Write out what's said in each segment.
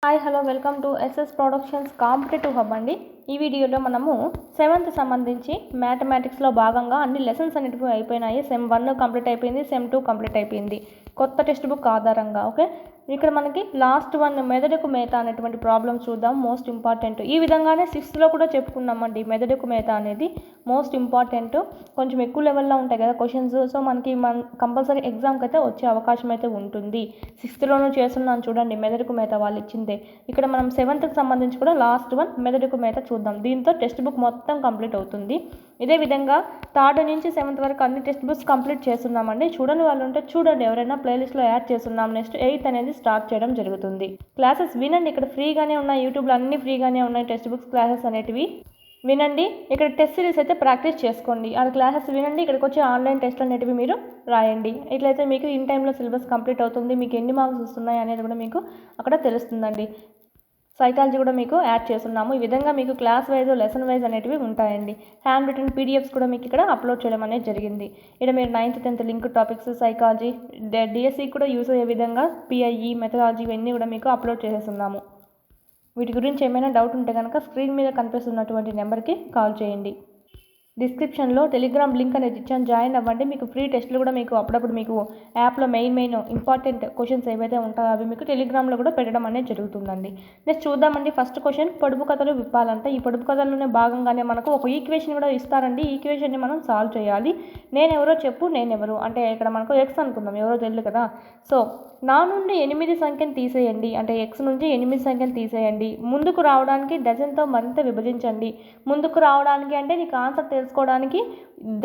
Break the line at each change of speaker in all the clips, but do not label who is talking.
Hi hello welcome to SS productions competitive hub అండి. ఈ వీడియోలో మనము 7th సంబంధించి మ్యాథమెటిక్స్లో భాగంగా అన్ని లెసన్స్ అనేటివి అయిపోయినాయి. సెమ్ 1 కంప్లీట్ అయిపోయింది, సెమ్ 2 కంప్లీట్ అయిపోయింది కొత్త టెక్స్ట్ బుక్ ఆధారంగా. ఓకే, ఇక్కడ మనకి లాస్ట్ వన్ మెదడుకు మేత అనేటువంటి ప్రాబ్లమ్ చూద్దాం. Most important. ఈ విధంగానే 6th కూడా చెప్పుకున్నామండి. మెదడుకు మేత అనేది మోస్ట్ ఇంపార్టెంట్, కొంచెం ఎక్కువ లెవెల్లో ఉంటాయి కదా క్వశ్చన్స్. సో మనకి కంపల్సరీ ఎగ్జామ్కి అయితే వచ్చే అవకాశం అయితే ఉంటుంది. 6th చేస్తున్నాను చూడండి, మెదడుకు మేత వాళ్ళు ఇచ్చిందే. ఇక్కడ మనం 7th సంబంధించి కూడా లాస్ట్ వన్ మెదడుకు మేత చూద్దాం. దీంతో టెక్స్ట్ బుక్ మొత్తం కంప్లీట్ అవుతుంది. ఇదే విధంగా 3rd నుంచి 7th వరకు అన్ని టెక్స్ట్ బుక్స్ కంప్లీట్ చేస్తున్నామండి. చూడని వాళ్ళు ఉంటే చూడండి, ఎవరైనా ప్లేలిస్ట్లో యాడ్ చేస్తున్నాం. నెక్స్ట్ 8th అనేది స్టార్ట్ చేయడం జరుగుతుంది. క్లాసెస్ వినండి, ఇక్కడ ఫ్రీగానే ఉన్నాయి. యూట్యూబ్లో అన్ని ఫ్రీగానే ఉన్నాయి టెక్స్ట్ బుక్స్ క్లాసెస్ అనేటివి. వినండి, ఇక్కడ టెస్ట్ సిరీస్ అయితే ప్రాక్టీస్ చేసుకోండి. ఆ క్లాసెస్ వినండి, ఇక్కడికి వచ్చి ఆన్లైన్ టెస్ట్ అనేటివి మీరు రాయండి. ఇట్లయితే మీకు ఇన్ టైంలో సిలబస్ కంప్లీట్ అవుతుంది. మీకు ఎన్ని మార్క్స్ వస్తున్నాయి అనేది కూడా మీకు అక్కడ తెలుస్తుందండి. సైకాలజీ కూడా మీకు యాడ్ చేస్తున్నాము. ఈ విధంగా మీకు క్లాస్ వైజ్ లెసన్ వైజ్ అనేటివి ఉంటాయండి. హ్యాండ్ రిటన్ పీడిఎఫ్స్ కూడా మీకు ఇక్కడ అప్లోడ్ చేయడం అనేది జరిగింది. ఇక్కడ మీరు 9th 10th link topics, psychology, DSC కూడా యూస్ అయ్యే విధంగా పిఐఈ మెథడాలజీ ఇవన్నీ కూడా మీకు అప్లోడ్ చేసేస్తున్నాము. వీటి గురించి ఏమైనా డౌట్ ఉంటే కనుక స్క్రీన్ మీద కనిపిస్తున్నటువంటి నెంబర్కి కాల్ చేయండి. డిస్క్రిప్షన్లో టెలిగ్రామ్ లింక్ అనేది ఇచ్చాను, జాయిన్ అవ్వండి. మీకు ఫ్రీ టెస్టులు కూడా మీకు అప్పుడప్పుడు మీకు యాప్లో మెయిన్ ఇంపార్టెంట్ క్వశ్చన్స్ ఏవైతే ఉంటాయో అవి మీకు టెలిగ్రామ్లో కూడా పెట్టడం అనేది జరుగుతుందండి. నెక్స్ట్ చూద్దామండి. ఫస్ట్ క్వశ్చన్, పొడుపు కథలు విప్పాలంటే ఈ పొడుపు కథల్లోనే భాగంగానే మనకు ఒక ఈక్వేషన్ కూడా ఇస్తారండి. ఈ ఈక్వేషన్ని మనం సాల్వ్ చేయాలి. నేనెవరో చెప్పు, నేనెవరు అంటే ఇక్కడ మనకు ఎక్స్ అనుకుందాం, ఎవరో తెలియదు కదా. సో నా నుండి 8 సంఖ్యను తీసేయండి అంటే ఎక్స్ నుంచి 8 సంఖ్యను తీసేయండి. ముందుకు రావడానికి డజన్తో మరింత విభజించండి. ముందుకు రావడానికి అంటే నీకు ఆన్సర్ తెలుసుకోవడానికి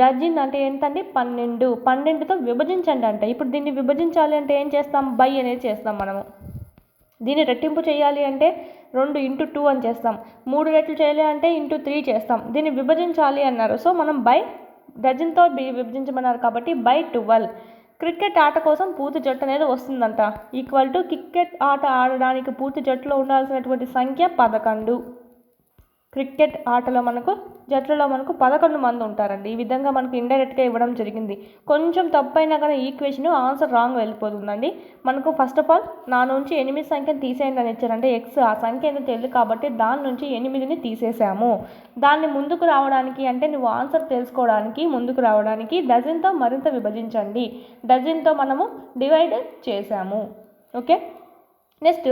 డజన్ అంటే ఏంటండి 12. 12తో విభజించండి అంటే ఇప్పుడు దీన్ని విభజించాలి అంటే ఏం చేస్తాం, బై అనేది చేస్తాం మనము. దీన్ని రెట్టింపు చేయాలి అంటే 2 × 2 అని చేస్తాం. 3 రెట్లు చేయాలి అంటే × 3 చేస్తాం. దీన్ని విభజించాలి అన్నారు, సో మనం బై డజన్తో విభజించమన్నారు కాబట్టి బై 12. క్రికెట్ ఆట కోసం పూర్తి జట్టు అనేది వస్తుందంట. ఈక్వల్ టు క్రికెట్ ఆట ఆడడానికి పూర్తి జట్టులో ఉండాల్సినటువంటి సంఖ్య 11. క్రికెట్ ఆటలో జట్టులో మనకు 11 మంది ఉంటారండి. ఈ విధంగా మనకు ఇండైరెక్ట్గా ఇవ్వడం జరిగింది. కొంచెం తప్పైనా కానీ ఈక్వేషన్ ఆన్సర్ రాంగ్ వెళ్ళిపోతుందండి. మనకు ఫస్ట్ ఆఫ్ ఆల్ నా నుంచి 8 సంఖ్యను తీసేయండి అని ఇచ్చారంటే ఎక్స్ ఆ సంఖ్య ఏదో తెలియదు కాబట్టి దాని నుంచి 8ని తీసేసాము. దాన్ని ముందుకు రావడానికి అంటే నువ్వు ఆన్సర్ తెలుసుకోవడానికి ముందుకు రావడానికి డజన్తో మరింత విభజించండి. డజన్తో మనము డివైడ్ చేసాము. ఓకే, నెక్స్ట్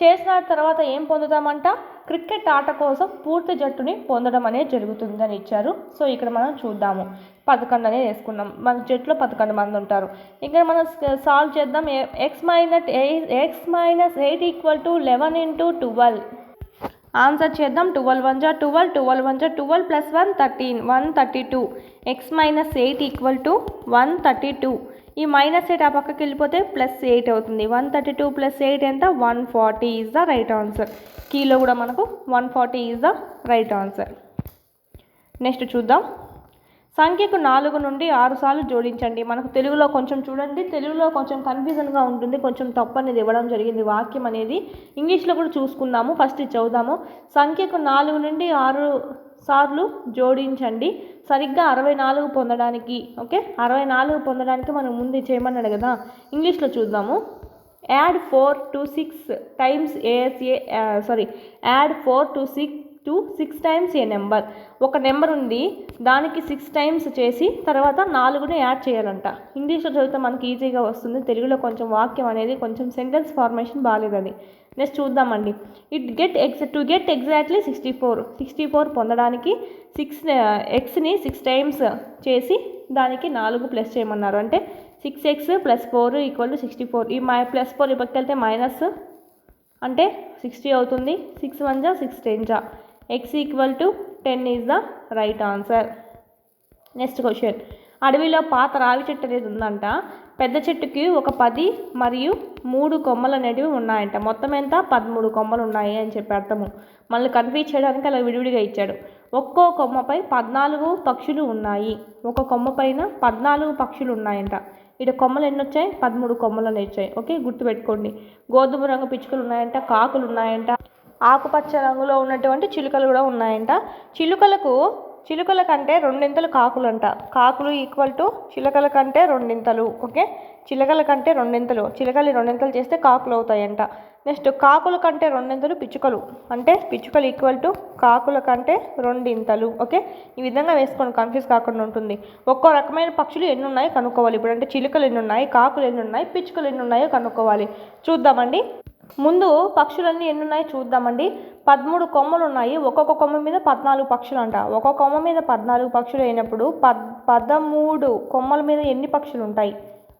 చేసిన తర్వాత ఏం పొందుతామంట, క్రికెట్ ఆట కోసం పూర్తి జట్టుని పొందడం అనేది జరుగుతుందని ఇచ్చారు. సో ఇక్కడ మనం చూద్దాము, 11 అనేది వేసుకున్నాం. మన జట్టులో 11 మంది ఉంటారు. ఇక్కడ మనం సాల్వ్ చేద్దాం. X minus 8 = 11 × 12. ఆన్సర్ చేద్దాం. 12 1 = 12, 12 1 = 12 + 1 13, 132. X minus 8 = 132. ఈ -8 ఆ పక్కకి వెళ్ళిపోతే +8 అవుతుంది. 132 + 8 ఎంత, 140 ఈజ్ ద రైట్ ఆన్సర్. కీలో కూడా మనకు 140 is the right answer. Next చూద్దాం. సంఖ్యకు 4 నుండి 6 సార్లు జోడించండి. మనకు తెలుగులో కొంచెం చూడండి, తెలుగులో కొంచెం కన్ఫ్యూజన్గా ఉంటుంది, కొంచెం తప్పు అనేది ఇవ్వడం జరిగింది వాక్యం అనేది. ఇంగ్లీష్లో కూడా చూసుకుందాము. ఫస్ట్ ఇది చదువుదాము. సంఖ్యకు 4 నుండి 6 సార్లు జోడించండి సరిగ్గా 64 పొందడానికి. ఓకే, 64 పొందడానికి మనం ముందు చేయమన్నాడు కదా. ఇంగ్లీష్లో చూద్దాము. Add 4 to 6 times add 4 to 6 times A number. ఒక నెంబర్ ఉంది, దానికి 6 times చేసి తర్వాత 4ని యాడ్ చేయాలంట. ఇంగ్లీష్లో చదివితే మనకి ఈజీగా వస్తుంది, తెలుగులో కొంచెం వాక్యం అనేది కొంచెం సెంటెన్స్ ఫార్మేషన్ బాగాలేదని. నెక్స్ట్ చూద్దామండి. టు గెట్ ఎగ్జాక్ట్లీ 64 పొందడానికి ఎక్స్ని 6 times చేసి దానికి 4 ప్లస్ చేయమన్నారు. అంటే 6x + 4 = 64. ఈ +4 ఈ పక్కకి వెళ్తే మైనస్ అంటే 60 అవుతుంది. 6 1 = 6 10 = x = 10 is the right answer. Next question. అడవిలో పాత రావి చెట్టు అనేది ఉందంట. పెద్ద చెట్టుకి ఒక 10 మరియు 3 కొమ్మలు అనేటివి ఉన్నాయంట. మొత్తం ఎంత, 13 కొమ్మలు ఉన్నాయి అని చెప్పి అర్థము. మళ్ళీ కన్ఫ్యూజ్ చేయడానికి అలా విడివిడిగా ఇచ్చాడు. ఒక్కో కొమ్మపై 14 పక్షులు ఉన్నాయి. ఒక కొమ్మ పైన 14 పక్షులు ఉన్నాయంట. ఇక్కడ కొమ్మలు ఎన్ని వచ్చాయి, 13 కొమ్మలు అనేవి వచ్చాయి. ఓకే, గుర్తుపెట్టుకోండి. గోధుమ రంగు పిచ్చుకలు ఉన్నాయంట, కాకులు ఉన్నాయంట, ఆకుపచ్చ రంగులో ఉన్నటువంటి చిలుకలు కూడా ఉన్నాయంట. చిలుకలకు చిలుకల కంటే రెండింతలు కాకులు అంట. కాకులు ఈక్వల్ టు చిలుకల కంటే రెండింతలు. ఓకే, చిలుకల కంటే రెండింతలు, చిలుకలు రెండింతలు చేస్తే కాకులు అవుతాయంట. నెక్స్ట్ కాకుల కంటే రెండింతలు పిచ్చుకలు, అంటే పిచ్చుకలు ఈక్వల్ టు కాకుల కంటే రెండింతలు. ఓకే, ఈ విధంగా వేసుకొని కన్ఫ్యూజ్ కాకుండా ఉంటుంది. ఒక్కో రకమైన పక్షులు ఎన్ని ఉన్నాయో కనుక్కోవాలి. ఇప్పుడు అంటే చిలుకలు ఎన్ని ఉన్నాయి, కాకులు ఎన్ని ఉన్నాయి, పిచ్చుకలు ఎన్ని ఉన్నాయో కనుక్కోవాలి. చూద్దామండి. ముందు పక్షులన్నీ ఎన్ని ఉన్నాయో చూద్దామండి. 13 కొమ్మలు ఉన్నాయి. ఒక్కొక్క కొమ్మ మీద 14 పక్షులు అంట. ఒక్కొక్క కొమ్మ మీద 14 పక్షులు అయినప్పుడు 13 కొమ్మల మీద ఎన్ని పక్షులు ఉంటాయి?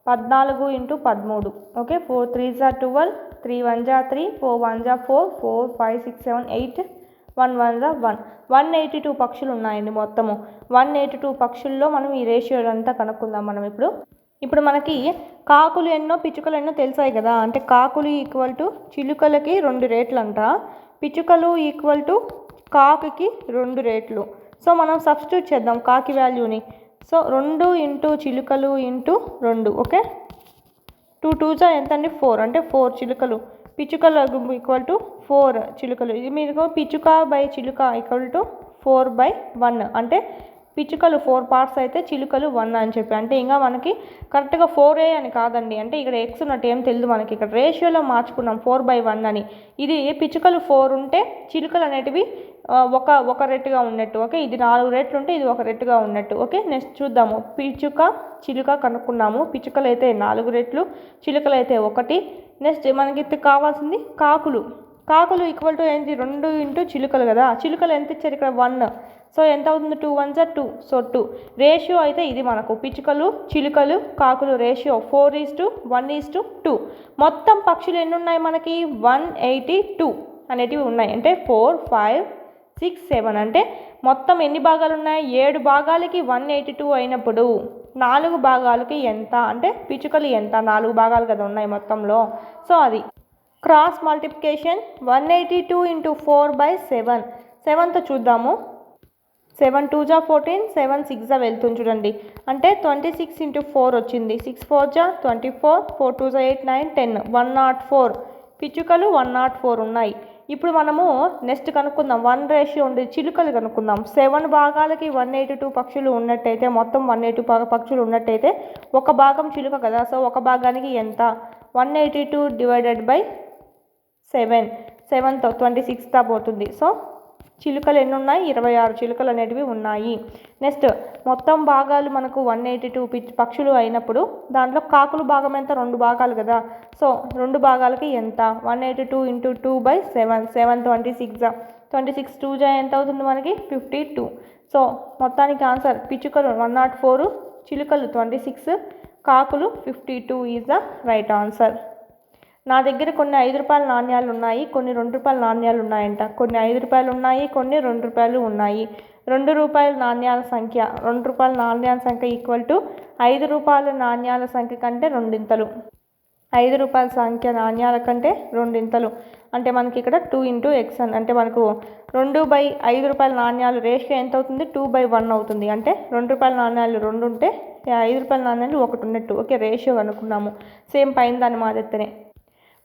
14 × 13. Okay, 4 3s are 12, 3 1s are 3, 4 1s are 4, 4 5 6 7 8, 1 1s are 1. 182 పక్షులు ఉన్నాయండి మొత్తము. 182 పక్షుల్లో మనం ఈ రేషియో అంతా కనుక్కుందాం మనం ఇప్పుడు మనకి కాకులు ఎన్నో పిచ్చుకలు ఎన్నో తెలిసాయి కదా. అంటే కాకులు ఈక్వల్ టు చిలుకలకి 2 రేట్లు అంట, పిచ్చుకలు ఈక్వల్ టు కాకుకి 2 రేట్లు. సో మనం సబ్స్టిట్యూట్ చేద్దాం కాకి వాల్యూని. సో 2 × చిలుకలు × 2. ఓకే, 2 2s ఎంత అండి? 4, అంటే 4 చిలుకలు. పిచ్చుకలు ఈక్వల్ టు 4 చిలుకలు. ఇది మీకు పిచ్చుక బై చిలుక ఈక్వల్ టు 4/1. అంటే పిచ్చుకలు 4 పార్ట్స్ అయితే చిలుకలు 1 అని చెప్పి. అంటే ఇంకా మనకి కరెక్ట్గా 4a అని కాదండి. అంటే ఇక్కడ ఎక్స్ ఉన్నట్టు ఏం తెలియదు మనకి. ఇక్కడ రేషియోలో మార్చుకున్నాం 4/1 అని. ఇది పిచ్చుకలు 4 ఉంటే చిలుకలు అనేటివి ఒక రెట్టుగా ఉన్నట్టు. ఓకే, ఇది 4 రెట్లు ఉంటే ఇది 1 రెట్టుగా ఉన్నట్టు. ఓకే, నెక్స్ట్ చూద్దాము. పిచ్చుక చిలుక కనుక్కున్నాము. పిచ్చుకలు అయితే 4 రెట్లు, చిలుకలు అయితే 1. నెక్స్ట్ మనకి కావాల్సింది కాకులు. కాకులు ఈక్వల్ టు ఏంటి? 2 × చిలుకలు కదా. చిలుకలు ఎంత ఇచ్చారు ఇక్కడ? 1. సో ఎంత అవుతుంది? 2 1s are 2. సో 2 రేషియో అయితే ఇది మనకు. పిచ్చుకలు చిలుకలు కాకులు రేషియో 4:1:2. మొత్తం పక్షులు ఎన్ని ఉన్నాయి మనకి? 182 అనేటివి ఉన్నాయి. అంటే 4 5 6 7 అంటే మొత్తం ఎన్ని భాగాలు ఉన్నాయి? 7 భాగాలకి 182 అయినప్పుడు 4 భాగాలకి ఎంత అంటే పిచ్చుకలు ఎంత? 4 భాగాలు కదా ఉన్నాయి మొత్తంలో. సో అది క్రాస్ మల్టిప్లికేషన్ 182 × 4/7. 7తో చూద్దాము. 7 2s are 14, 7 6s వెళ్తుంది చూడండి. అంటే 26 × 4 వచ్చింది. 6 4s are 24, 4 2s are 8 9 10, 104 పిచ్చుకలు 104 ఉన్నాయి. ఇప్పుడు మనము నెక్స్ట్ కనుక్కుందాం. 1 రేషియో ఉంది, చిలుకలు కనుక్కుందాం. 7 భాగాలకి 182 పక్షులు ఉన్నట్టయితే, మొత్తం 182 పక్షులు ఉన్నట్టయితే 1 భాగం చిలుక కదా. సో 1 భాగానికి ఎంత? 182 / 7. 7తో 26తో పోతుంది. సో చిలుకలు ఎన్ని ఉన్నాయి? 26 చిలుకలు అనేటివి ఉన్నాయి. నెక్స్ట్ మొత్తం భాగాలు మనకు 182 పక్షులు అయినప్పుడు దాంట్లో కాకులు భాగం ఎంత? 2 భాగాలు కదా. సో 2 భాగాలకి ఎంత? 182 × 2/7. 7 26. 26 2s ఎంత అవుతుంది మనకి? 52. సో మొత్తానికి ఆన్సర్ పిచ్చుకలు 104, చిలుకలు 26, కాకులు 52 ఈజ్ ద రైట్ ఆన్సర్. నా దగ్గర కొన్ని 5 రూపాయల నాణ్యాలు ఉన్నాయి, కొన్ని 2 రూపాయల నాణ్యాలు ఉన్నాయంట. కొన్ని 5 రూపాయలు ఉన్నాయి, కొన్ని 2 రూపాయలు ఉన్నాయి. 2 రూపాయల నాణ్యాల సంఖ్య 2 రూపాయల నాణ్యాల సంఖ్య ఈక్వల్ టు 5 రూపాయల నాణ్యాల సంఖ్య కంటే రెండింతలు. 5 రూపాయల సంఖ్య నాణ్యాల కంటే రెండింతలు. అంటే మనకి ఇక్కడ 2 × x అంటే మనకు 2/5 రూపాయల నాణ్యాలు రేషియో ఎంత అవుతుంది? 2/1 అవుతుంది. అంటే 2 రూపాయల నాణ్యాలు 2 ఉంటే 5 రూపాయల నాణ్యాలు 1 ఉన్నట్టు. ఓకే, రేషియో అనుకున్నాము. సేమ్ పైన దాని మాదిరితేనే.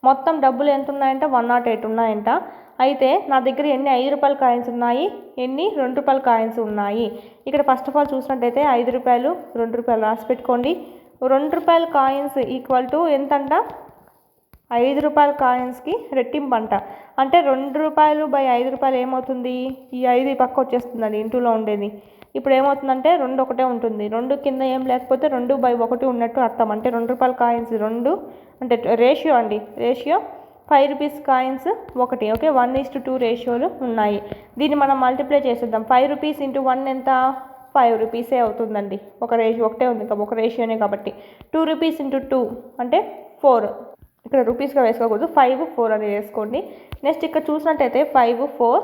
మొత్తం డబ్బులు ఎంత ఉన్నాయంటే 108 ఉన్నాయంట. అయితే నా దగ్గర ఎన్ని 5 రూపాయల కాయిన్స్ ఉన్నాయి, ఎన్ని 2 రూపాయల కాయిన్స్ ఉన్నాయి. ఇక్కడ ఫస్ట్ ఆఫ్ ఆల్ చూసినట్టయితే 5 రూపాయలు 2 రూపాయలు రాసి పెట్టుకోండి. 2 రూపాయల కాయిన్స్ ఈక్వల్ టు ఎంతంట? 5 రూపాయల కాయిన్స్కి రెట్టింపు అంట. అంటే 2 రూపాయలు / 5 రూపాయలు ఏమవుతుంది? ఈ 5 పక్క వచ్చేస్తుందండి ఇంటూలో ఉండేది. ఇప్పుడు ఏమవుతుందంటే 2 ఒకటే ఉంటుంది. 2 కింద ఏం లేకపోతే 2/1 ఉన్నట్టు అర్థం. అంటే 2 రూపాయల కాయిన్స్ 2 అంటే రేషియో అండి. Ratio 5 rupees coins 1. ఓకే, 1:2 రేషియోలు ఉన్నాయి. దీన్ని మనం మల్టిప్లై చేసేద్దాం. 5 రూపీస్ × 1 ఎంత? 5 రూపీసే అవుతుందండి. ఒక రేషియో ఒకటే ఉంది, ఒక రేషియోనే కాబట్టి. 2 రూపీస్ × 2 అంటే 4. ఇక్కడ రూపీస్గా వేసుకోకూడదు, 5 4 అని వేసుకోండి. నెక్స్ట్ ఇక్కడ చూసినట్టయితే 5 4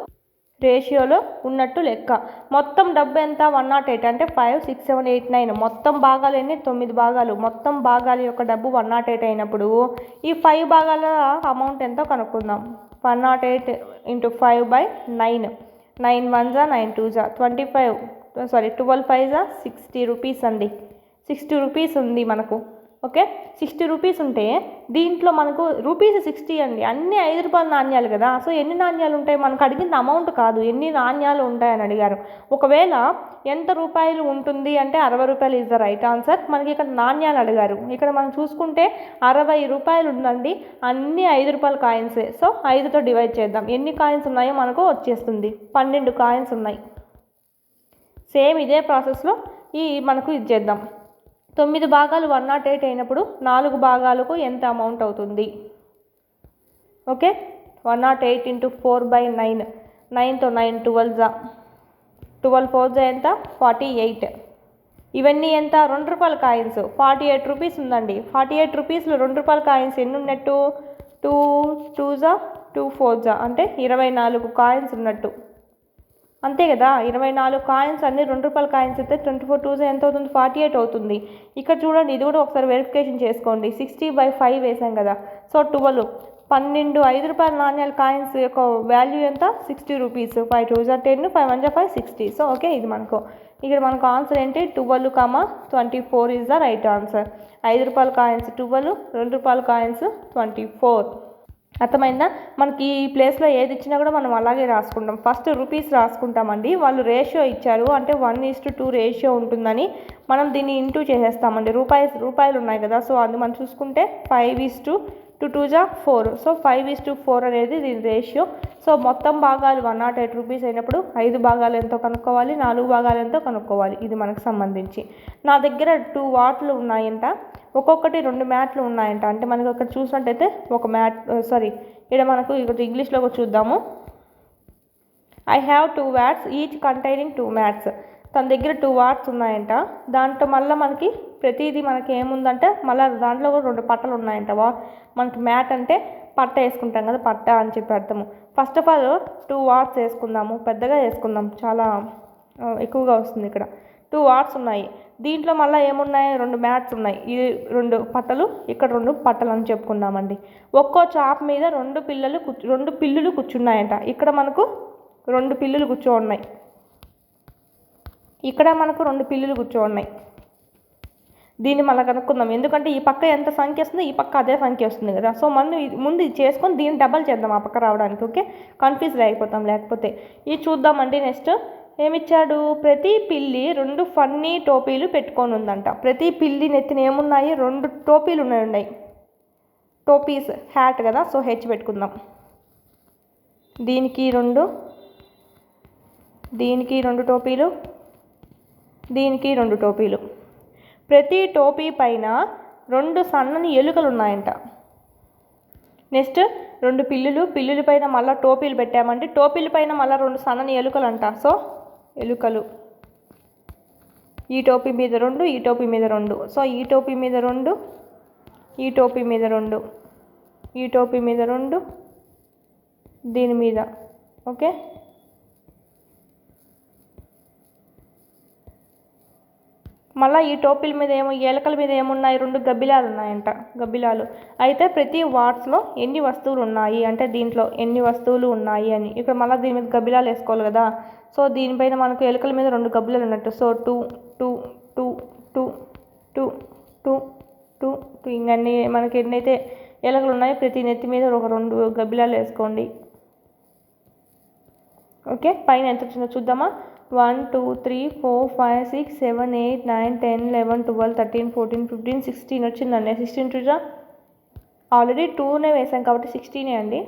రేషియోలో ఉన్నట్టు లెక్క. మొత్తం డబ్బు ఎంత? 108. అంటే 5 6 7 8 9 మొత్తం భాగాలు ఎన్ని? 9 భాగాలు. మొత్తం భాగాల యొక్క డబ్బు 108 అయినప్పుడు ఈ 5 భాగాల అమౌంట్ ఎంతో కనుక్కుందాం. 108 × 5/9. 9 1s are 9 2s are 12 5s are 60 rupees అండి. 60 రూపీస్ ఉంది మనకు. ఓకే 60 రూపీస్ ఉంటే దీంట్లో మనకు రూపీస్ 60 అండి, అన్ని 5 రూపాయల నాణ్యాలు కదా. సో ఎన్ని నాణ్యాలు ఉంటాయి, మనకు అడిగింది అమౌంట్ కాదు, ఎన్ని నాణ్యాలు ఉంటాయని అడిగారు. ఒకవేళ ఎంత రూపాయలు ఉంటుంది అంటే 60 రూపాయలు ఈజ్ ద రైట్ ఆన్సర్. మనకి ఇక్కడ నాణ్యాలు అడిగారు. ఇక్కడ మనం చూసుకుంటే 60 రూపాయలు ఉందండి, అన్ని 5 రూపాయల కాయిన్సే. సో 5తో డివైడ్ చేద్దాం, ఎన్ని కాయిన్స్ ఉన్నాయో మనకు వచ్చేస్తుంది. 12 కాయిన్స్ ఉన్నాయి. సేమ్ ఇదే ప్రాసెస్లో మనకు ఇది చేద్దాం. 9 భాగాలు 108 అయినప్పుడు 4 భాగాలకు ఎంత అమౌంట్ అవుతుంది? ఓకే 108 ఇంటూ 4/9, 9తో 9 12 4 ఎంత 48. ఇవన్నీ ఎంత 2 రూపాయల కాయిన్స్, 48 రూపీస్ ఉందండి. 48 రూపీస్లో 2 రూపాయల కాయిన్స్ ఎన్ని ఉన్నట్టు? 2 2 2 4 అంటే 24 కాయిన్స్ ఉన్నట్టు, అంతే కదా. 24 కాయిన్స్ అన్ని 2 రూపాయల కాయిన్స్ అయితే 24 2 ఎంత అవుతుంది? 48 అవుతుంది. ఇక్కడ చూడండి, ఇది కూడా ఒకసారి వెరిఫికేషన్ చేసుకోండి. 60/5 వేసాం కదా. సో 12 5 రూపాయల నాణ్యాల కాయిన్స్ యొక్క వాల్యూ ఎంత? 60 రూపీస్. 5 2 10, 5 1 5 60. సో ఓకే, ఇది ఇక్కడ మనకు ఆన్సర్ ఏంటి? 12,24 ఈజ్ ద రైట్ ఆన్సర్. 5 రూపాయల కాయిన్స్ 12, 2 రూపాయల కాయిన్స్ 24. అర్థమైందా? మనకి ఈ ప్లేస్లో ఏది ఇచ్చినా కూడా మనం అలాగే రాసుకుంటాం. ఫస్ట్ రూపీస్ రాసుకుంటామండి. వాళ్ళు రేషియో ఇచ్చారు అంటే 1:2 రేషియో ఉంటుందని మనం దీన్ని ఇంటూ చేసేస్తామండి. రూపాయలు ఉన్నాయి కదా. సో అది మనం చూసుకుంటే 5:2 2 4. సో 5:4 అనేది దీని రేషియో. సో మొత్తం భాగాలు 108 రూపీస్ అయినప్పుడు 5 భాగాలు ఎంతో కనుక్కోవాలి, 4 భాగాలు ఎంతో కనుక్కోవాలి. ఇది మనకు సంబంధించి. నా దగ్గర 2 వాట్లు ఉన్నాయంట, ఒక్కొక్కటి 2 మ్యాట్లు ఉన్నాయంట. అంటే మనకు ఇక్కడ చూసినట్టయితే ఒక మ్యాట్ ఇక్కడ మనకు ఇక్కడ ఇంగ్లీష్లో చూద్దాము. I have 2 watts each containing 2 mats. తన దగ్గర 2 వాట్స్ ఉన్నాయంట. దాంట్లో మళ్ళీ మనకి ప్రతిదీ మనకి ఏముందంటే మళ్ళీ దాంట్లో కూడా 2 పట్టలు ఉన్నాయంట. మనకి మ్యాట్ అంటే పట్ట వేసుకుంటాం కదా, పట్ట అని చెప్పి అర్థము. ఫస్ట్ ఆఫ్ ఆల్ 2 వాట్స్ వేసుకుందాము, పెద్దగా వేసుకుందాం, చాలా ఎక్కువగా వస్తుంది. ఇక్కడ 2 వాట్స్ ఉన్నాయి. దీంట్లో మళ్ళీ ఏమున్నాయి? 2 మ్యాట్స్ ఉన్నాయి. ఇది 2 పట్టలు, ఇక్కడ 2 పట్టలు అని చెప్పుకుందామండి. ఒక్కో చాప్ మీద 2 పిల్లులు కూర్చున్నాయంట. ఇక్కడ మనకు 2 పిల్లులు కూర్చోన్నాయి, ఇక్కడ మనకు 2 పిల్లులు కూర్చోన్నాయి. దీన్ని మళ్ళీ కనుక్కుందాం, ఎందుకంటే ఈ పక్క ఎంత సంఖ్య వస్తుందో ఈ పక్క అదే సంఖ్య వస్తుంది కదా. సో ముందు ఇది చేసుకొని దీన్ని డబల్ చేద్దాం ఆ పక్క రావడానికి. ఓకే, కన్ఫ్యూజ్ అయిపోతాం లేకపోతే. ఇది చూద్దామండి. నెక్స్ట్ ఏమిచ్చాడు? ప్రతి పిల్లి 2 ఫన్నీ టోపీలు పెట్టుకొని ఉందంట. ప్రతి పిల్లి నెత్తిన ఏమున్నాయి? 2 టోపీలు ఉన్నాయి. టోపీస్ హ్యాట్ కదా, సో హెచ్ పెట్టుకుందాం. దీనికి 2, దీనికి 2 టోపీలు, దీనికి 2 టోపీలు. ప్రతి టోపీ పైన 2 సన్నని ఎలుకలు ఉన్నాయంట. నెక్స్ట్ 2 పిల్లుల పైన మళ్ళీ టోపీలు పెట్టామంటే టోపీల పైన మళ్ళీ 2 సన్నని ఎలుకలు అంట. సో ఎలుకలు, ఈ టోపీ మీద 2, ఈ టోపీ మీద 2. సో ఈ టోపీ మీద 2, ఈ టోపీ మీద 2, ఈ టోపీ మీద 2, దీని మీద. ఓకే, మళ్ళీ ఈ టోపీల మీద ఎలకల మీద ఏమున్నాయి? 2 గబ్బిలాలు ఉన్నాయంట. గబ్బిలాలు అయితే ప్రతి వాట్స్లో ఎన్ని వస్తువులు ఉన్నాయి అంటే దీంట్లో ఎన్ని వస్తువులు ఉన్నాయి అని. ఇక్కడ మళ్ళీ దీని మీద గబ్బిలాలు వేసుకోవాలి కదా. సో దీనిపైన మనకు ఎలకల మీద 2 గబ్బిలాలు ఉన్నట్టు. సో 2 2 2 2 2 2 2 2 ఇంకన్నీ మనకి ఎన్నైతే ఎలకలు ఉన్నాయో ప్రతి నెత్తి మీద ఒక 2 గబ్బిలాలు వేసుకోండి. ఓకే, పైన ఎంత వచ్చిందో చూద్దామా? 1 2 3 4 5 6 7 8 9 10 11 12 13 14 15 16 వచ్చిందండి. 16 ఆల్రెడీ 2నే వేసాం కాబట్టి 16 అండి.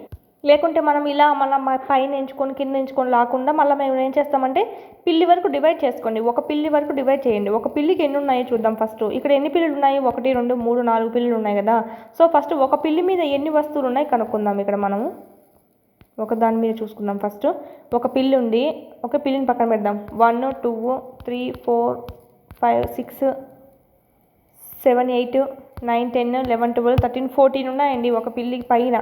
లేకుంటే మనం ఇలా మళ్ళీ పైన ఎంచుకొని కింద ఎంచుకొని లాకుండా మళ్ళీ మేము ఏం చేస్తామంటే పిల్లి వరకు డివైడ్ చేసుకోండి. ఒక పిల్లి వరకు డివైడ్ చేయండి. ఒక పిల్లికి ఎన్ని ఉన్నాయో చూద్దాం ఫస్ట్. ఇక్కడ ఎన్ని పిల్లులు ఉన్నాయి? 1 2 3 4 పిల్లులు ఉన్నాయి కదా. సో ఫస్ట్ ఒక పిల్లి మీద ఎన్ని వస్తువులు ఉన్నాయి కనుక్కుందాం. ఇక్కడ మనము ఒక దాని మీద చూసుకుందాం. ఫస్ట్ ఒక పిల్లి ఉంది, ఒక పిల్లిని పక్కన పెడదాం. 1 2 3 4 5 6 7 8 9 10 11 12 13 14 ఉన్నాయండి ఒక పిల్లికి పైన.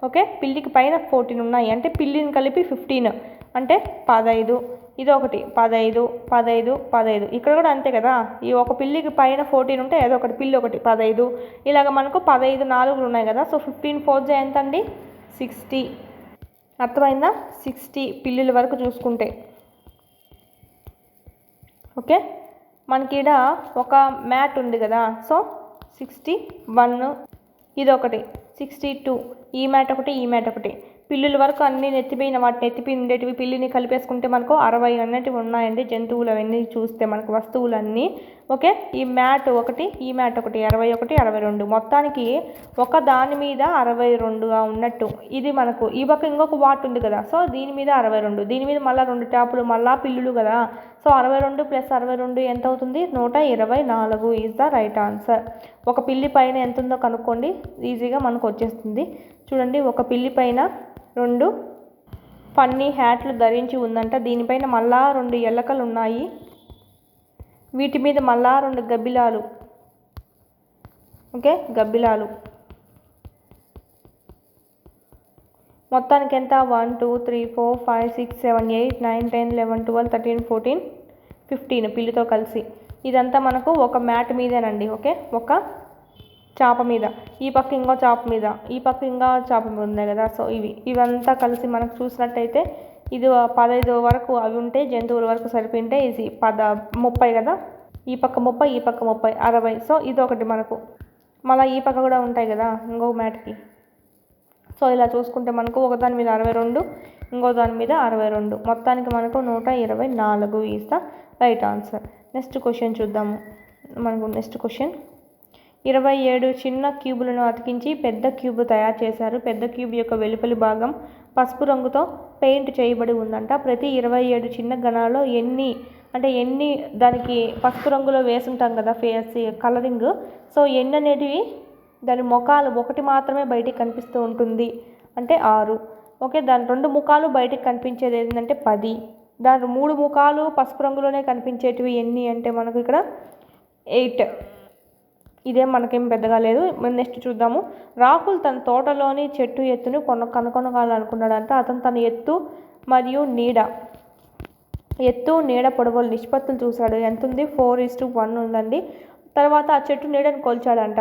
ఓకే, పిల్లికి పైన 14 ఉన్నాయి అంటే పిల్లిని కలిపి 15 అంటే 15. ఇది ఒకటి 15 15 15. ఇక్కడ కూడా అంతే కదా. ఈ ఒక పిల్లికి పైన 14 ఉంటే ఏదో ఒకటి పిల్లి ఒకటి 15. ఇలాగ మనకు 15 4 ఉన్నాయి కదా. సో 15 4 ఎంత అండి? 60. అర్థమైందా? 60 పిల్లుల వరకు చూసుకుంటే. ఓకే, మనకి ఇక్కడ ఒక మ్యాట్ ఉంది కదా. సో 61, ఇదొకటి 62, ఈ మ్యాట్ ఒకటి, ఈ మ్యాట్ ఒకటి. పిల్లుల వరకు అన్నీ నెత్తిపోయిన వాటిని ఎత్తిపోయి ఉండేటివి పిల్లిని కలిపేసుకుంటే మనకు 60 అనేటివి ఉన్నాయండి. జంతువులు అవన్నీ చూస్తే మనకు వస్తువులన్నీ. ఓకే, ఈ మ్యాట్ ఒకటి, ఈ మ్యాట్ ఒకటి, 61, 62. మొత్తానికి ఒక దాని మీద 62గా ఉన్నట్టు. ఇది మనకు ఈ పక్క ఇంకొక వాట్ ఉంది కదా, సో దీని మీద 62, దీని మీద మళ్ళీ 2 ట్యాపులు, మళ్ళీ పిల్లులు కదా. సో 62 + 62 ఎంత అవుతుంది? 124 ఈజ్ ద రైట్ ఆన్సర్. ఒక పిల్లి పైన ఎంత ఉందో కనుక్కోండి, ఈజీగా మనకు వచ్చేస్తుంది. చూడండి, ఒక పిల్లి పైన 2 ఫన్నీ హ్యాట్లు ధరించి ఉందంట. దీనిపైన మళ్ళా 2 ఎలకలు ఉన్నాయి. వీటి మీద మళ్ళా 2 గబ్బిలాలు. ఓకే, గబ్బిలాలు. మొత్తానికి ఎంత? 1 2 3 4 5 6 7 8 9 10 11 12 13 14 15 పిల్లితో కలిసి. ఇదంతా మనకు ఒక మ్యాట్ మీదేనండి. ఓకే, ఒక చాప మీద, ఈ పక్క ఇంకో చాప మీద, ఈ పక్క ఇంకో చాప మీద ఉన్నాయి కదా. సో ఇవంతా కలిసి మనకు చూసినట్టయితే ఇది 15 వరకు అవి ఉంటే, జంతువుల వరకు సరిపోయింటే ఇది 30 కదా. ఈ పక్క 30, ఈ పక్క 30, 60. సో ఇదొకటి మనకు. మళ్ళీ ఈ పక్క కూడా ఉంటాయి కదా ఇంకొక మ్యాట్కి. సో ఇలా చూసుకుంటే మనకు ఒకదాని మీద 62, ఇంకో దాని మీద 62. మొత్తానికి మనకు 124 is the right answer. Next question చూద్దాము. మనకు నెక్స్ట్ క్వశ్చన్, 27 చిన్న క్యూబులను అతికించి పెద్ద క్యూబ్ తయారు చేశారు. పెద్ద క్యూబ్ యొక్క వెలుపలి భాగం పసుపు రంగుతో పెయింట్ చేయబడి ఉందంట. ప్రతి 27 చిన్న గణాల్లో ఎన్ని దానికి పసుపు రంగులో వేసుంటాం కదా ఫేస్ కలరింగ్. సో ఎన్ని అనేటివి దాని ముఖాలు ఒకటి మాత్రమే బయటికి కనిపిస్తూ ఉంటుంది అంటే 6. ఓకే, దాని 2 ముఖాలు బయటికి కనిపించేది ఏంటంటే 10. దాని 3 ముఖాలు పసుపు రంగులోనే కనిపించేటివి ఎన్ని అంటే మనకు ఇక్కడ 8. ఇదేం మనకేం పెద్దగా లేదు. నెక్స్ట్ చూద్దాము. రాహుల్ తన తోటలోని చెట్టు ఎత్తును కనుగొనాలనుకున్నాడంట. అతను తన ఎత్తు మరియు నీడ పొడవుల నిష్పత్తులు చూశాడు. ఎంత ఉంది? 4:1 ఉందండి. తర్వాత ఆ చెట్టు నీడను కొల్చాడంట.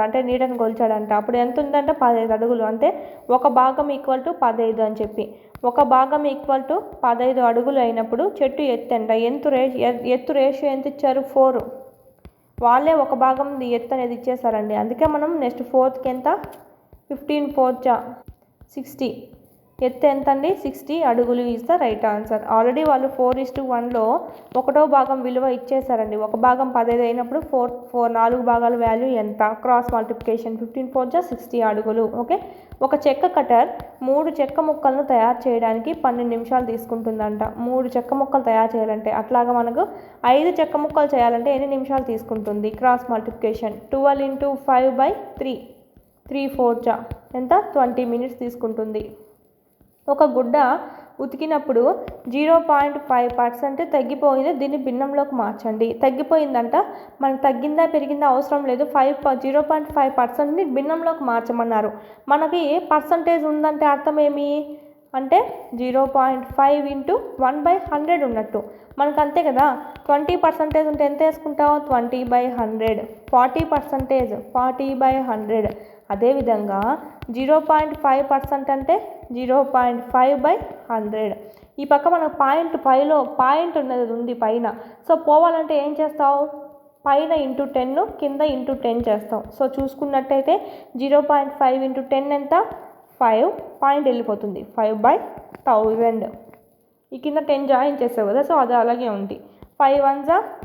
అప్పుడు ఎంత ఉందంటే 15 అడుగులు. అంటే ఒక భాగం ఈక్వల్ టు 15 అని చెప్పి, ఒక భాగం ఈక్వల్ టు 15 అడుగులు అయినప్పుడు చెట్టు ఎత్తు అంట. ఎత్తు రేషియో ఎంత ఇచ్చారు? 4. వాళ్ళే ఒక భాగం ఎత్తు అనేది ఇచ్చేసారండి. అందుకే మనం నెక్స్ట్ 4th ఎంత? 15 4 60. ఎత్తు ఎంత అండి? 60 అడుగులు is the right answer. Already వాళ్ళు 4:1లో 1వ భాగం విలువ ఇచ్చేసారండి. ఒక భాగం 15 అయినప్పుడు 4 భాగాల వాల్యూ ఎంత? Cross multiplication. 15 4 60 అడుగులు. ఓకే, ఒక చెక్క కటర్ 3 చెక్క ముక్కలను తయారు చేయడానికి 12 నిమిషాలు తీసుకుంటుందంట. 3 చెక్క ముక్కలు తయారు చేయాలంటే, అట్లాగా మనకు 5 చెక్క ముక్కలు చేయాలంటే ఎన్ని నిమిషాలు తీసుకుంటుంది? Cross multiplication. 12 × 5/3, 3 4 ఎంత? 20 మినిట్స్ తీసుకుంటుంది. ఒక గుడ్డ ఉతికినప్పుడు 0.5% తగ్గిపోయింది, దీన్ని భిన్నంలోకి మార్చండి. తగ్గిపోయిందంట. మనకు తగ్గిందా పెరిగిందా అవసరం లేదు. 0.5%ని భిన్నంలోకి మార్చమన్నారు. మనకి పర్సంటేజ్ ఉందంటే అర్థం ఏమి అంటే 0.5 × 1/100 ఉన్నట్టు. మనకు అంతే కదా. 20% ఉంటే ఎంత వేసుకుంటాం? 20/100. 40% 40/100. అదేవిధంగా 0.5% అంటే 0.5/100. ఈ పక్క మనకు పాయింట్ ఉన్నది ఉంది పైన. సో పోవాలంటే ఏం చేస్తావు? పైన ఇంటూ 10, కింద ఇంటూ 10 చేస్తాం. సో చూసుకున్నట్టయితే 0.5 × 10 ఎంత? 5. పాయింట్ వెళ్ళిపోతుంది 5/1000. ఈ కింద 10 జాయిన్ చేస్తావు కదా, సో అది అలాగే ఉంది. 5 1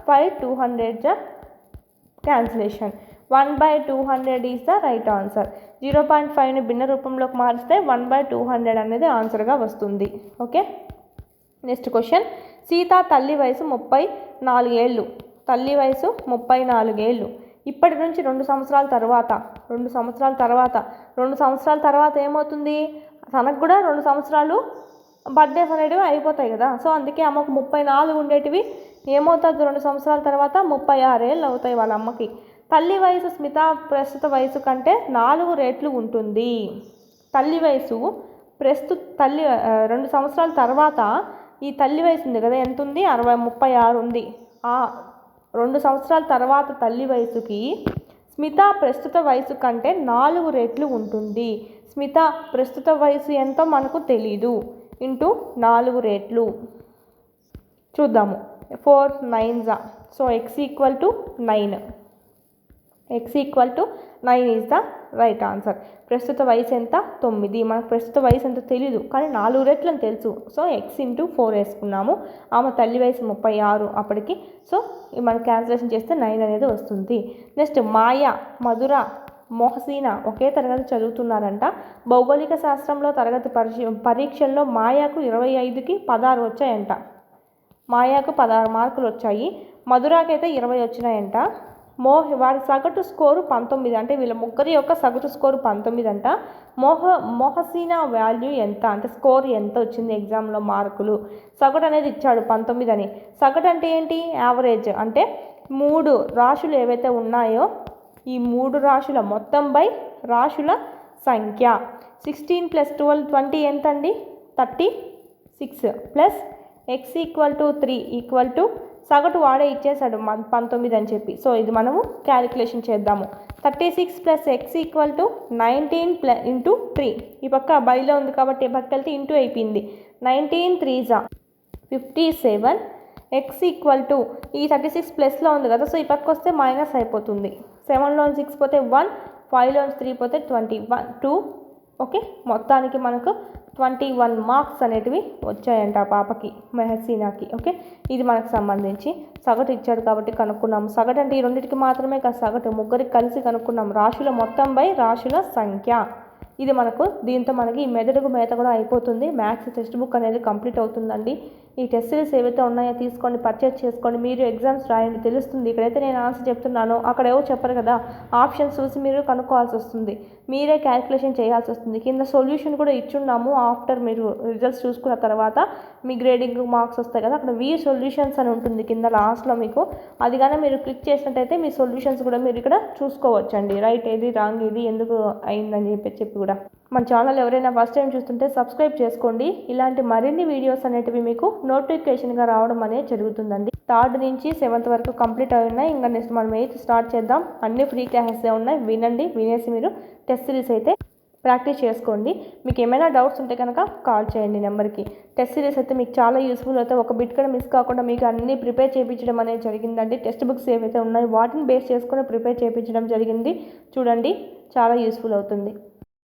5, 200 cancellation. 1/200 is the right answer. 0.5ని భిన్న రూపంలోకి మారిస్తే 1/200 అనేది ఆన్సర్గా వస్తుంది. Okay, next question. సీత తల్లి వయసు 34 ఏళ్ళు. తల్లి వయసు 34 ఏళ్ళు. ఇప్పటి నుంచి 2 సంవత్సరాల తర్వాత ఏమవుతుంది? తనకు కూడా 2 సంవత్సరాలు బర్త్డేస్ అనేటివి అయిపోతాయి కదా. సో అందుకే అమ్మకు 34 ఉండేటివి ఏమవుతుంది? 2 సంవత్సరాల తర్వాత 36 ఏళ్ళు అవుతాయి వాళ్ళ అమ్మకి. తల్లి వయసు స్మిత ప్రస్తుత వయసు కంటే 4 రెట్లు ఉంటుంది. తల్లి వయసు 2 సంవత్సరాల తర్వాత ఈ తల్లి వయసు ఉంది కదా, ఎంత ఉంది? 36 ఉంది. ఆ 2 సంవత్సరాల తర్వాత తల్లి వయసుకి స్మిత ప్రస్తుత వయసు కంటే 4 రెట్లు ఉంటుంది. స్మిత ప్రస్తుత వయసు ఎంతో మనకు తెలీదు. ఇంటూ 4 రెట్లు చూద్దాము. 4 9 so x = 9. x equal to 9 is the right answer. ప్రస్తుత వయసు ఎంత? 9. మనకు ప్రస్తుత వయసు ఎంత తెలీదు, కానీ 4 రెట్లని తెలుసు. సో x ఇంటూ 4 వేసుకున్నాము. ఆమె తల్లి వయసు 36 అప్పటికి. సో మనం క్యాన్సిలేషన్ చేస్తే 9 అనేది వస్తుంది. నెక్స్ట్ మాయ, మధుర, మోహసీన ఒకే తరగతి చదువుతున్నారంట. భౌగోళిక శాస్త్రంలో తరగతి పరీక్షల్లో మాయాకు 25కి 16 వచ్చాయంట. మాయాకు 16 మార్కులు వచ్చాయి. మధురాకైతే 20 వచ్చినాయంట. వారి సగటు స్కోరు 19. అంటే వీళ్ళ ముగ్గురి యొక్క సగటు స్కోరు 19 అంట. మోహసీన వాల్యూ ఎంత అంటే స్కోర్ ఎంత వచ్చింది ఎగ్జామ్లో మార్కులు. సగటు అనేది ఇచ్చాడు 19 అని. సగటు అంటే ఏంటి? యావరేజ్. అంటే 3 రాశులు ఏవైతే ఉన్నాయో ఈ 3 రాశుల మొత్తం బై రాశుల సంఖ్య. 16 + 12 20 ఎంత అండి? 36 plus x equal to 3 equal to సగటు వాడే ఇచ్చేసాడు 19 అని చెప్పి. సో ఇది మనము క్యాలిక్యులేషన్ చేద్దాము. 36 + x ఈక్వల్ టు 19 ఇంటూ 3. ఈ పక్క బైలో ఉంది కాబట్టి ఈ పక్క వెళ్తే ఇంటూ అయిపోయింది. 19 3s 57. x ఈక్వల్ టు ఈ 36 ప్లస్లో ఉంది కదా, సో ఈ పక్క వస్తే మైనస్ అయిపోతుంది. 7లో 6 పోతే 1, 5లో 3 పోతే 21 2. ఓకే, మొత్తానికి మనకు 21 మార్క్స్ అనేటివి వచ్చాయంట ఆ పాపకి, మెహసీనాకి. ఓకే, ఇది మనకు సంబంధించి సగటు ఇచ్చాడు కాబట్టి కనుక్కున్నాము. సగటు అంటే ఈ రెండింటికి మాత్రమే కాదు, సగటు ముగ్గురికి కలిసి కనుక్కున్నాం. రాశుల మొత్తం బై రాశుల సంఖ్య. ఇది మనకు దీంతో మనకి ఈ మెదడుకు మేత కూడా అయిపోతుంది. మ్యాథ్స్ టెక్స్ట్ బుక్ అనేది కంప్లీట్ అవుతుందండి. ఈ టెస్ట్ సిరీస్ ఏవైతే ఉన్నాయో తీసుకోండి, పర్చేజ్ చేసుకోండి, మీరు ఎగ్జామ్స్ రాయండి, తెలుస్తుంది. ఇక్కడైతే నేను ఆన్సర్ చెప్తున్నాను, అక్కడ ఏవో చెప్పరు కదా, ఆప్షన్స్ చూసి మీరు కనుక్కోవాల్సి వస్తుంది, మీరే క్యాలిక్యులేషన్ చేయాల్సి వస్తుంది. కింద సొల్యూషన్ కూడా ఇచ్చున్నాము. ఆఫ్టర్ మీరు రిజల్ట్స్ చూసుకున్న తర్వాత మీ గ్రేడింగ్ మార్క్స్ వస్తాయి కదా, అక్కడ వీ సొల్యూషన్స్ అని ఉంటుంది కింద లాస్ట్లో మీకు. అది కానీ మీరు క్లిక్ చేసినట్టయితే మీ సొల్యూషన్స్ కూడా మీరు ఇక్కడ చూసుకోవచ్చండి. రైట్ ఏది, రాంగ్ ఏది, ఎందుకు అయిందని చెప్పి కూడా. మన ఛానల్ ఎవరైనా ఫస్ట్ టైం చూస్తుంటే సబ్స్క్రైబ్ చేసుకోండి. ఇలాంటి మరిన్ని వీడియోస్ అనేటివి మీకు నోటిఫికేషన్గా రావడం అనేది జరుగుతుందండి. 3rd నుంచి 7th వరకు కంప్లీట్ అయి ఉన్నాయి. ఇంకా నెక్స్ట్ మనం 8th స్టార్ట్ చేద్దాం. అన్ని ఫ్రీ క్లాసెస్ ఉన్నాయి, వినండి. వినేసి మీరు టెస్ట్ సిరీస్ అయితే ప్రాక్టీస్ చేసుకోండి. మీకు ఏమైనా డౌట్స్ ఉంటే కనుక కాల్ చేయండి నెంబర్కి. టెస్ట్ సిరీస్ అయితే మీకు చాలా యూస్ఫుల్ అవుతాయి. ఒక బిట్ కూడా మిస్ కాకుండా మీకు అన్నీ ప్రిపేర్ చేయించడం అనేది జరిగిందండి. టెక్స్ట్ బుక్స్ ఏవైతే ఉన్నాయో వాటిని బేస్ చేసుకొని ప్రిపేర్ చేయించడం జరిగింది. చూడండి, చాలా యూస్ఫుల్ అవుతుంది.